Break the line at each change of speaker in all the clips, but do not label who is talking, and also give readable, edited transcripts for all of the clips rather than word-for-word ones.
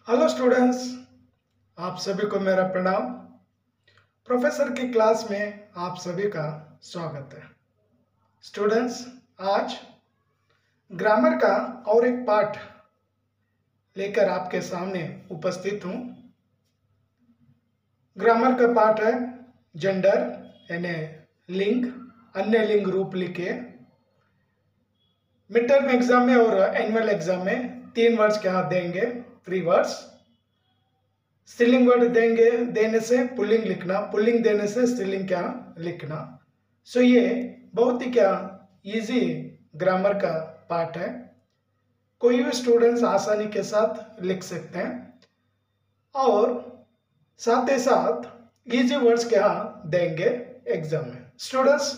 Hello students, आप सभी को मेरा प्रणाम। प्रोफेसर की क्लास में आप सभी का स्वागत है। स्टूडेंट्स, आज ग्रामर का और एक पाठ लेकर आपके सामने उपस्थित हूँ। ग्रामर का पाठ है जेंडर यानी लिंग, अन्य लिंग रूप लिखिए। मिड टर्म एग्जाम में और एनुअल एग्जाम में 3 वर्ड्स क्या देंगे, 3 वर्ड्स। स्त्रीलिंग वर्ड देंगे, देने से पुल्लिंग लिखना, पुल्लिंग देने से स्त्रीलिंग क्या लिखना। सो ये बहुत ही क्या इजी ग्रामर का पार्ट है, कोई भी स्टूडेंट्स आसानी के साथ लिख सकते हैं और साथ ही साथ इजी वर्ड्स क्या देंगे एग्जाम में। स्टूडेंट्स,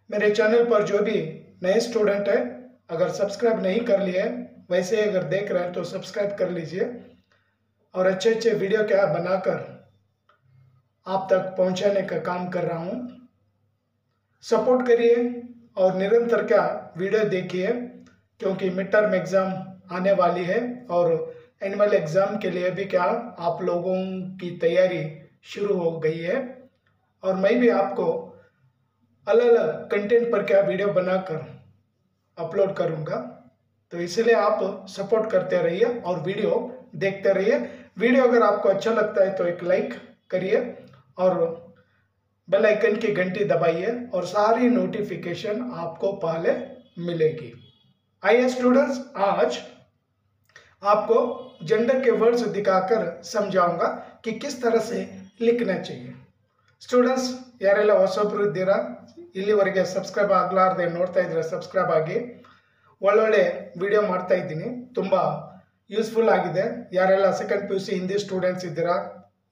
मेरे चैनल पर जो भी नए स्टूडेंट है, अगर सब्सक्राइब नहीं कर लिए, वैसे अगर देख रहे हैं तो सब्सक्राइब कर लीजिए और अच्छे अच्छे वीडियो क्या बनाकर आप तक पहुंचाने का काम कर रहा हूं। सपोर्ट करिए और निरंतर क्या वीडियो देखिए, क्योंकि मिड टर्म एग्जाम आने वाली है और एनुअल एग्जाम के लिए भी क्या आप लोगों की तैयारी शुरू हो गई है और मैं भी आपको अलग अलग कंटेंट पर क्या वीडियो बनाकर अपलोड करूंगा। तो इसलिए आप सपोर्ट करते रहिए और वीडियो देखते रहिए। वीडियो अगर आपको अच्छा लगता है तो एक लाइक करिए और बेल आइकन की घंटी दबाइए और सारी नोटिफिकेशन आपको पहले मिलेगी। आइए स्टूडेंट्स, आज आपको जेंडर के वर्ड्स दिखाकर समझाऊंगा कि किस तरह से लिखना चाहिए। ಸ್ಟೂಡೆಂಟ್ಸ್ ಯಾರೆಲ್ಲ ಹೊಸಬ್ರು ಇದ್ದೀರಾ, ಇಲ್ಲಿವರೆಗೆ ಸಬ್ಸ್ಕ್ರೈಬ್ ಆಗಲಾರ್ದೆ ನೋಡ್ತಾ ಇದ್ರೆ ಸಬ್ಸ್ಕ್ರೈಬ್ ಆಗಿ, ಒಳ್ಳೊಳ್ಳೆ ವಿಡಿಯೋ ಮಾಡ್ತಾ ಇದ್ದೀನಿ, ತುಂಬ ಯೂಸ್ಫುಲ್ ಆಗಿದೆ. ಯಾರೆಲ್ಲ second P U C Hindi students ಇದ್ದೀರಾ,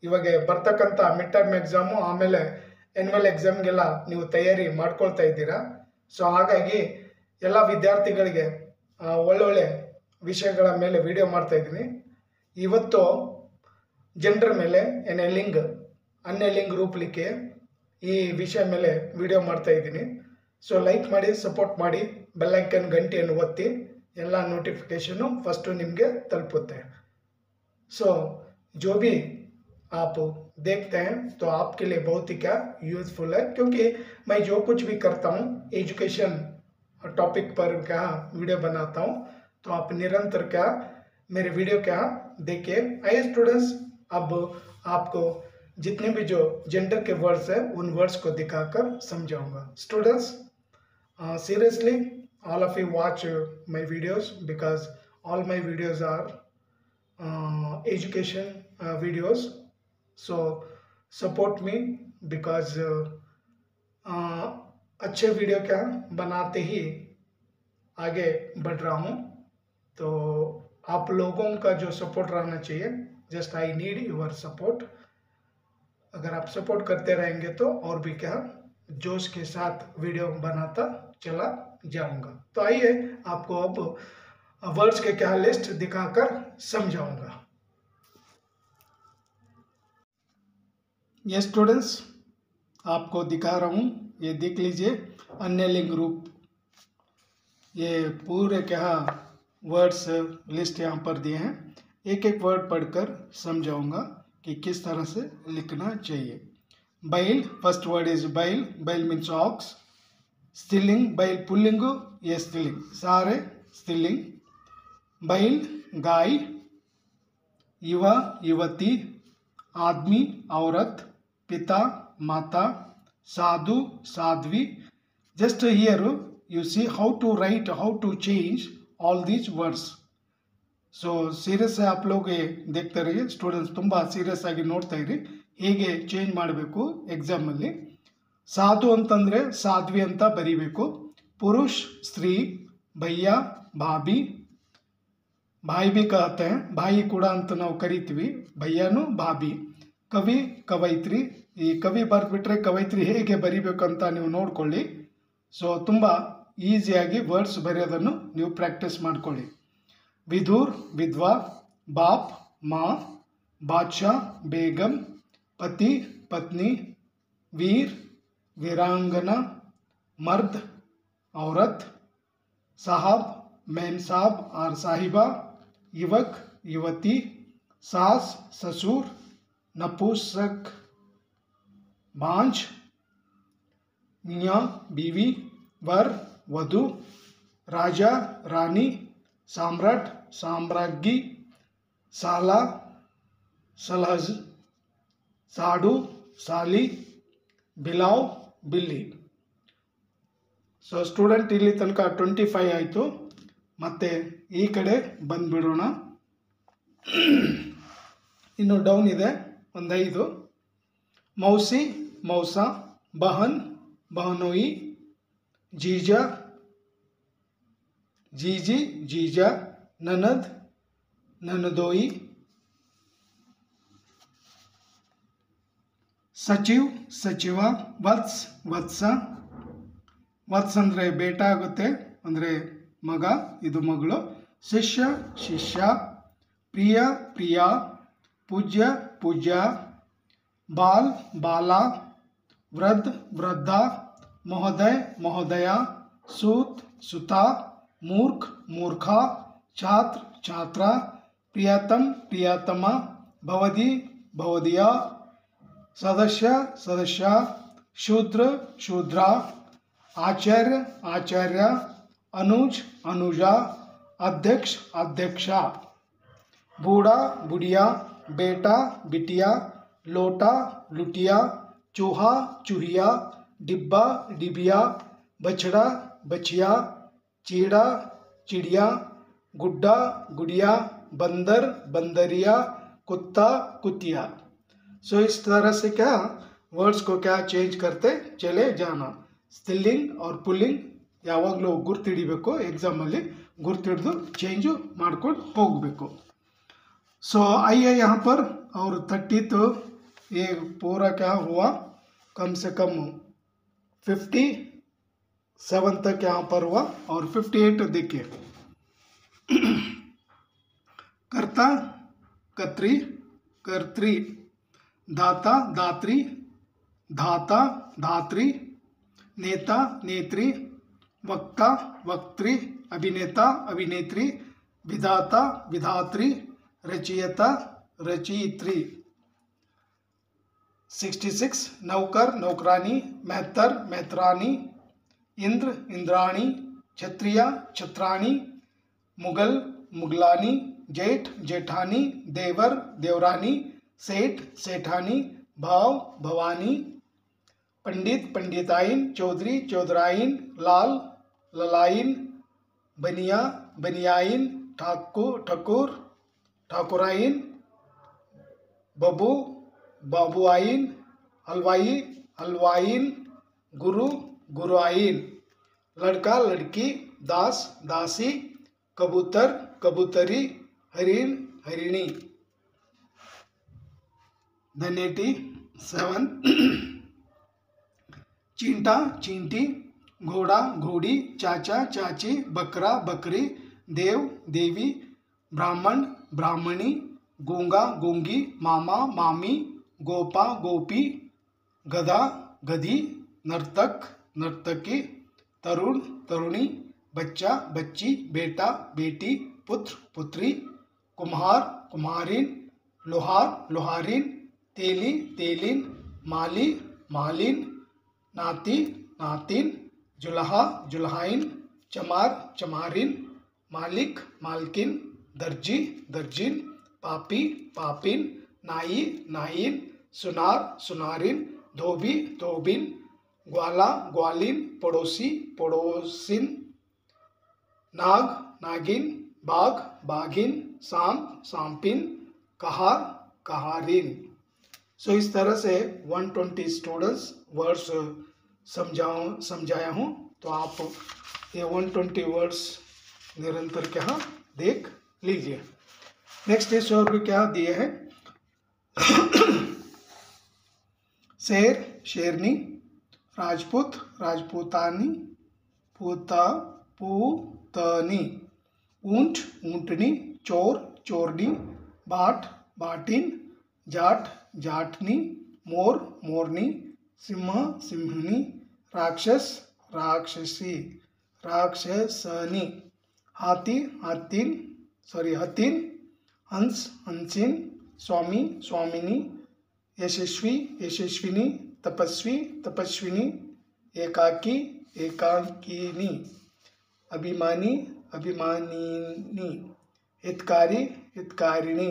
ಇವಾಗ ಬರ್ತಕ್ಕಂಥ ಮಿಡ್ ಟರ್ಮ್ ಎಕ್ಸಾಮು ಆಮೇಲೆ ಎನ್ಯುವಲ್ ಎಕ್ಸಾಮ್ಗೆಲ್ಲ ನೀವು ತಯಾರಿ ಮಾಡ್ಕೊಳ್ತಾ ಇದ್ದೀರಾ. ಸೊ ಹಾಗಾಗಿ ಎಲ್ಲ ವಿದ್ಯಾರ್ಥಿಗಳಿಗೆ ಒಳ್ಳೊಳ್ಳೆ ವಿಷಯಗಳ ಮೇಲೆ ವಿಡಿಯೋ ಮಾಡ್ತಾ ಇದ್ದೀನಿ. ಇವತ್ತು ಜೆಂಡರ್ ಮೇಲೆ ಏನೇ ಲಿಂಗ್, अन्य लिंग रूप लिखे ಈ ವಿಷಯ ಮೇಲೆ ವಿಡಿಯೋ ಮಾಡ್ತಾ ಇದ್ದೀನಿ. ಸೊ ಲೈಕ್ ಮಾಡಿ, ಸಪೋರ್ಟ್ ಮಾಡಿ, ಬೆಲ್ ಐಕನ್ घंटिಯನ್ನು ಒತ್ತಿ, ಎಲ್ಲ नोटिफिकेशन फर्स्ट निम्गे तलपुते। सो जो भी आप देखते हैं तो आपके लिए बहुत ही क्या यूजफुल है, क्योंकि मैं जो कुछ भी करता हूँ एजुकेशन टॉपिक पर क्या वीडियो बनाता हूँ, तो आप निरंतर क्या मेरे वीडियो क्या देखिए। आइए स्टूडेंट्स, अब आपको जितने भी जो जेंडर के वर्ड्स है उन वर्ड्स को दिखाकर समझाऊंगा। Students, seriously all of you watch my videos because all my videos are education videos. So support me because अच्छे वीडियो क्या बनाते ही आगे बढ़ रहा हूँ, तो आप लोगों का जो सपोर्ट रहना चाहिए। Just I need your support. अगर आप सपोर्ट करते रहेंगे तो और भी क्या जोश के साथ वीडियो बनाता चला जाऊंगा। तो आइए आपको अब वर्ड्स के क्या लिस्ट दिखाकर समझाऊंगा। ये स्टूडेंट्स, आपको दिखा रहा हूँ, ये देख लीजिए अन्य लिंग रूप। ये पूरे क्या वर्ड्स लिस्ट यहाँ पर दिए हैं, एक एक वर्ड पढ़कर समझाऊंगा कि किस तरह से लिखना चाहिए। बैल, फर्स्ट वर्ड इज बैल, बैल मीन्स ऑक्स। स्त्रीलिंग, बैल पुल्लिंग, ये स्त्रीलिंग, सारे स्त्रीलिंग। बैल गाय, युवा युवती, आदमी औरत, पिता माता, साधु साध्वी। Just here you see how to write, how to change all these words. So serious आप लोग देखते रहिए स्टूडेंट्स, ತುಂಬ ಸೀರಿಯಸ್ ಆಗಿ ನೋಡ್ತಾ ಇರಿ ಹೇಗೆ ಚೇಂಜ್ ಮಾಡಬೇಕು ಎಕ್ಸಾಮ್ ಅಲ್ಲಿ. ಸಾಧು ಅಂತಂದ್ರೆ ಸಾಧ್ವಿ ಅಂತ ಬರೀಬೇಕು. ಪುರುಷ್ ಸ್ತ್ರೀ, ಭಯ್ಯ ಭಾಭಿ, ಭಾಯಿ भी कहते हैं, ಭಾಯಿ ಕೂಡ ಅಂತ ನಾವು ಕರಿತೀವಿ, ಭಯ್ಯನು ಭಾಭಿ. ಕವಿ ಕವಯಿತ್ರಿ, ಈ ಕವಿ ಬರ್ಬಿಟ್ರೆ ಕವಯಿತ್ರಿ ಹೇಗೆ ಬರೀಬೇಕು ಅಂತ ನೀವು ನೋಡ್ಕೊಳ್ಳಿ. ಸೊ ತುಂಬ ಈಸಿಯಾಗಿ ವರ್ಡ್ಸ್ ಬರೆಯೋದನ್ನು ನೀವು ಪ್ರಾಕ್ಟೀಸ್ ಮಾಡ್ಕೊಳ್ಳಿ. विधुर विधवा, बाप माँ, बादशाह बेगम, पति पत्नी, वीर वीरांगना, मर्द औरत, साहब मेम साहब और साहिबा, युवक युवती, सास ससुर, नपुंसक बांझ, मियाँ बीवी, वर वधू, राजा रानी, सम्राट साम्राज्ञी, साला सलहज, साडू साली, बिलाव बिल्ली. ಸೊ ಸ್ಟೂಡೆಂಟ್ ಇಲ್ಲಿ ತನಕ 25 ಆಯಿತು. ಮತ್ತೆ ಈ ಕಡೆ ಬಂದುಬಿಡೋಣ. ಇನ್ನು ಡೌನ್ ಇದೆ ಒಂದು 5. ಮೌಸಿ ಮೌಸಾ, ಬಹನ್ ಬಹನೋಯಿ, जीजा जीजी जीजा, ननद ननदोई, सचिव सचिवा, वत्स वत्स, वत्स अंद्रे बेटा आगुत्ते अंद्रे मग, इदु मगळु. शिष्य शिष्य, प्रिय प्रिया, पूज्य पूज्य, बाल बाला, वृद्ध वृद्धा, महोदय महोदया, सूत सुता, मूर्ख मूर्खा, छात्र छात्रा, प्रियतम प्रियतमा, भवदी भवदिया, सदस्य सदस्य, शूद्र शूद्रा, आचार्य आचार्य, अनुज अनुजा, अध्यक्ष अध्यक्षा, बूढ़ा बुढ़िया, बेटा बिटिया, लोटा लुटिया, चूहा चूहिया, डिब्बा डिबिया, बछड़ा बछिया, चीड़ा चिड़िया, गुड्डा गुड़िया, बंदर बंदरिया, कुत्ता कुतिया. सो इस तरह से क्या वर्ड्स को क्या चेंज करते चले जाना. स्टिलिंग और पुल्लिंग ಯಾವಾಗಲೂ ಗುರ್ತಿಡಿಬೇಕು. ಎಕ್ಸಾಮಲ್ಲಿ ಗುರ್ತಿಡಿದು चेंज ಮಾಡ್ಕೊಂಡು ಹೋಗಬೇಕು. सो आइए यहाँ पर और 30 ये पूरा क्या हुआ, कम से कम 57 तक यहाँ पर हुआ. और 58 देखिए. कर्ता कर्त्री कर्त्री, दाता दात्री, धाता धात्री, नेता नेत्री, वक्ता वक्त्री, अभिनेता अभिनेत्री, विधाता विधात्री, रचयिता रचयित्री. 66 नौकर नौकरानी, मेहतर मेहतरानी, इंद्र इंद्राणी, क्षत्रिय छत्राणी, मुगल मुगलानी, जेठ जेठानी, देवर देवरानी, सेठ सेठानी, भाव भवानी, पंडित पंडिताइन, चौधरी चौधराइन, लाल ललाइन, बनिया बनियाइन, ठाकुर ठाकुर ठाकुराइन, बबू बाबुआइन, हलवाई हलवाइन, गुरु गुरुआइन, लड़का लड़की, दास दासी, कबूतर कबूतरी, हरिण हरिणी. Then 87 चींटा चींटी, घोड़ा घोड़ी, चाचा चाची, बकरा बकरी, देव देवी, ब्राह्मण ब्राह्मणी, गूंगा गूंगी, मामा मामी, गोपा गोपी, गधा गधी, नर्तक नर्तकी, तरुण तरुणी, बच्चा बच्ची, बेटा बेटी, पुत्र पुत्री, कुम्हार कुम्हारिन, लोहार लोहारिन, तेली तेलिन, माली मालिन, नाती नातिन, जुल्हा जुल्हाइन, चमार चमारिन, मालिक मालकिन, दर्जी दर्जिन, पापी पापिन, नाई नाइन, सुनार सुनारिन, धोबी धोबिन, ग्वाला ग्वालिन, पड़ोसी पड़ोसिन, नाग नागिन, बाघ बाघिन, सांप सांपिन, कहार कहारिन. सो इस तरह से 120 स्टूडेंट्स वर्ड्स समझाया हूँ. तो आप ये 120 वर्ड्स निरंतर क्या देख लीजिए. नेक्स्ट इस और भी क्या दिए हैं. शेर शेरनी, राजपूत राजपूतानी, पूता पूतनी, ऊंट ऊंटनी, चोर चोरनी, बाट बाटिन, जाट जाटनी, मोर मोरनी, सिंह सिंहनी, राक्षस राक्षसी राक्षसनी, हाथी हाथिन हंस हंसिन, स्वामी स्वामिनी, यशस्वी यशस्विनी, तपस्वी तपस्विनी, एकाकी एकाकिनी, अभिमानी अभिमानिनी, हितकारी हितकारिणी,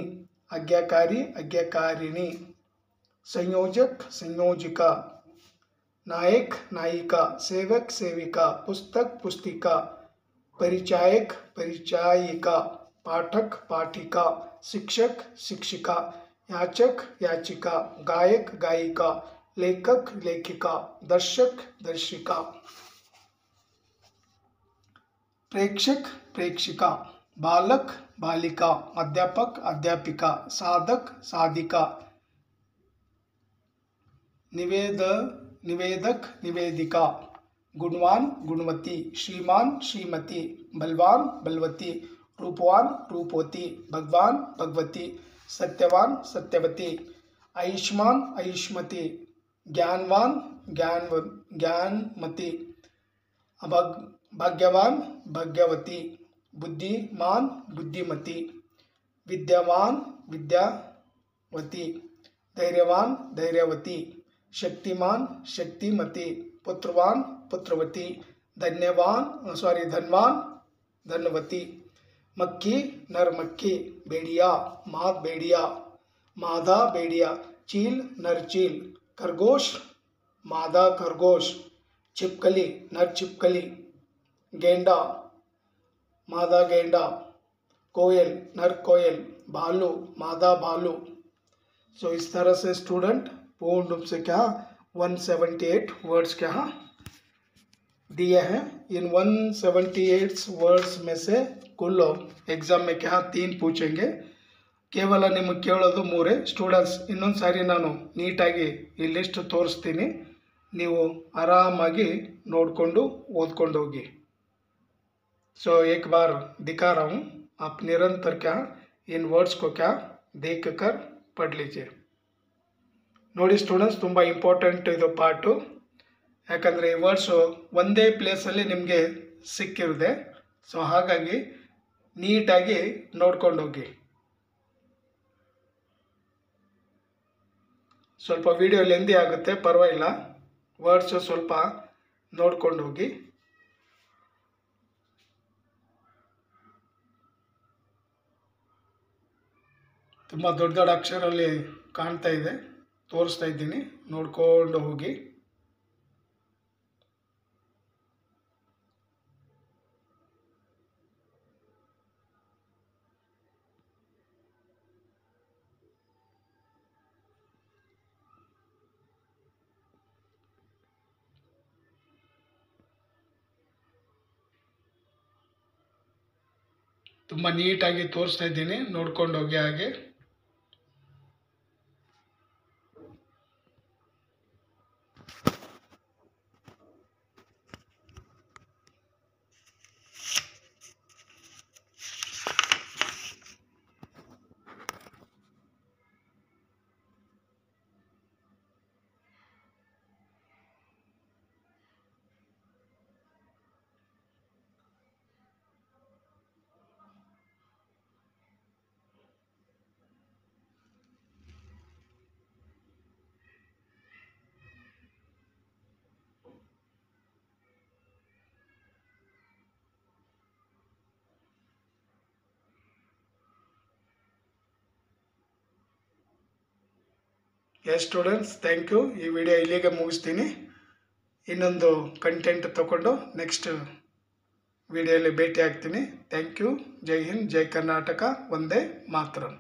आज्ञाकारी आज्ञाकारिणी, संयोजक संयोजिका, नायक नायिका, सेवक सेविका, पुस्तक पुस्तिका, परिचायक परिचायिका, पाठक पाठिका, शिक्षक शिक्षिका, याचक याचिका, गायक गायिका, लेखक लेखिका, दर्शक दर्शिका, प्रेक्षक प्रेक्षिका, बालक बालिका, अध्यापक अध्यापिका, साधक साधिका, निवेदक निवेदिका, गुणवान गुणवती, श्रीमान श्रीमती, बलवान बलवती, रूपवान रूपवती, भगवान भगवती, सत्यवान सत्यवती, आयुष्मान आयुष्मती, ज्ञानवान ज्ञानमती, भाग्यवान भाग्यवती, बुद्धिमान बुद्धिमती, विद्यावान विद्यावती, धैर्यवान धैर्यवती, शक्तिमान शक्तिमती, पुत्रवान पुत्रवती, धनवान धनवती, मक्खी नरमक्खी, बेड़िया माद बेड़िया, मादा बेड़िया, चील नरचील, खरगोश मादा खरगोश, छिपकली नर छिपकली, गेंडा मादा गेंडा, कोयल नर कोयल, भालू मादा भालू। सो इस तरह से स्टूडेंट पूर्ण रूप से क्या 178 वर्ड्स क्या दिए हैं। इन 178 वर्ड्स में से कुल एग्जाम में क्या 3 पूछेंगे, ಕೇವಲ ನಿಮಗೆ ಕೇಳೋದು 3 ಸ್ಟೂಡೆಂಟ್ಸ್। ಇನ್ನೊಂದು ಸಾರಿ ನಾನು ನೀಟಾಗಿ ಈ ಲಿಸ್ಟ್ ತೋರಿಸ್ತೀನಿ, ನೀವು ಆರಾಮಾಗಿ ನೋಡಿಕೊಂಡು ಓದ್ಕೊಂಡು ಹೋಗಿ। सो एक बार दिखा रहा हूँ, आप निरंतर क्या इन वर्ड्स को क्या देख कर पढ़ लीजिए। ನೋಡಿ ಸ್ಟೂಡೆಂಟ್ಸ್, ತುಂಬ ಇಂಪಾರ್ಟೆಂಟ್ ಇದು ಪಾರ್ಟು, ಯಾಕಂದರೆ ಈ ವರ್ಡ್ಸು ಒಂದೇ ಪ್ಲೇಸಲ್ಲಿ ನಿಮಗೆ ಸಿಕ್ಕಿರುತ್ತೆ। ಸೊ ಹಾಗಾಗಿ ನೀಟಾಗಿ ನೋಡ್ಕೊಂಡು ಹೋಗಿ। ಸ್ವಲ್ಪ ವಿಡಿಯೋ ಲೆಂದಿ ಆಗುತ್ತೆ, ಪರವಾಗಿಲ್ಲ, ವರ್ಡ್ಸು ಸ್ವಲ್ಪ ನೋಡ್ಕೊಂಡು ಹೋಗಿ। ತುಂಬ ದೊಡ್ಡ ದೊಡ್ಡ ಅಕ್ಷರಲ್ಲಿ ಕಾಣ್ತಾ ಇದೆ, ತೋರಿಸ್ತಾ ಇದ್ದೀನಿ, ನೋಡ್ಕೊಂಡು ಹೋಗಿ। ತುಂಬ ನೀಟಾಗಿ ತೋರಿಸ್ತಾ ಇದ್ದೀನಿ, ನೋಡ್ಕೊಂಡು ಹೋಗಿ ಹಾಗೆ। Yes students, thank you. ಈ ವಿಡಿಯೋ ಇಲ್ಲಿಗೆ ಮುಗಿಸ್ತೀನಿ, ಇನ್ನೊಂದು ಕಂಟೆಂಟ್ ತಗೊಂಡು ನೆಕ್ಸ್ಟ್ ವಿಡಿಯೋಲಿ ಭೇಟಿ ಆಗ್ತೀನಿ। Thank you. ಜೈ ಹಿಂದ್, ಜೈ ಕರ್ನಾಟಕ, ವಂದೇ ಮಾತರಂ।